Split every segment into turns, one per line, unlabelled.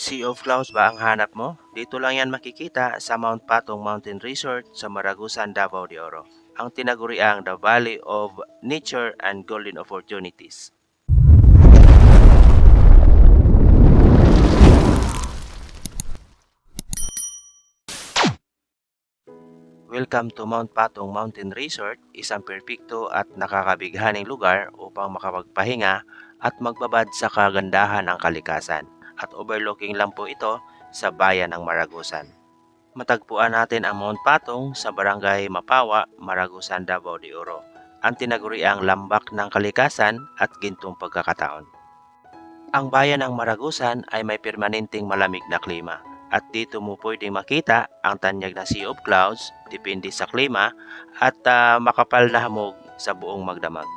Sea of Clouds ba ang hanap mo? Dito lang yan makikita sa Mount Patong Mountain Resort sa Maragusan, Davao de Oro. Ang tinaguriang The Valley of Nature and Golden Opportunities. Welcome to Mount Patong Mountain Resort, isang perpekto at nakakabighaning lugar upang makapagpahinga at magbabad sa kagandahan ng kalikasan. At overlooking lang po ito sa bayan ng Maragusan. Matagpuan natin ang Mount Patong sa Barangay Mapawa, Maragusan, Davao de Oro. Ang tinaguriang lambak ng kalikasan at gintong pagkakataon. Ang bayan ng Maragusan ay may permanenteng malamig na klima at dito mo pwedeng makita ang tanyag na Sea of Clouds depende sa klima at makapal na hamog sa buong magdamag.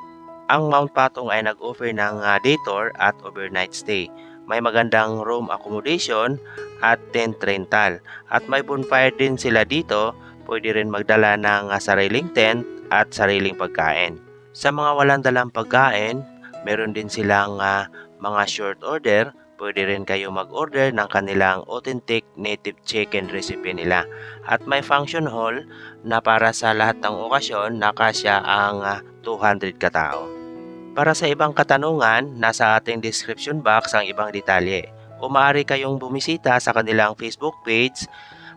Ang Mount Patong ay nag-offer ng day tour at overnight stay. May magandang room accommodation at tent rental. At may bonfire din sila dito. Pwede rin magdala ng sariling tent at sariling pagkain. Sa mga walang dalang pagkain, meron din silang mga short order. Pwede rin kayo mag-order ng kanilang authentic native chicken recipe nila. At may function hall na para sa lahat ng okasyon na kasya ang 200 katao. Para sa ibang katanungan, nasa ating description box ang ibang detalye. O maaari kayong bumisita sa kanilang Facebook page,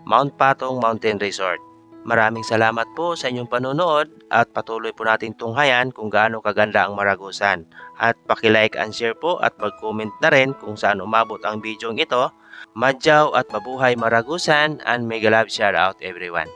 Mount Patong Mountain Resort. Maraming salamat po sa inyong panonood at patuloy po nating tunghayan kung gaano kaganda ang Maragusan. At paki-like and share po at mag-comment na rin kung saan umabot ang bidyong ito. Madyaw at mabuhay Maragusan and mega love shout out everyone.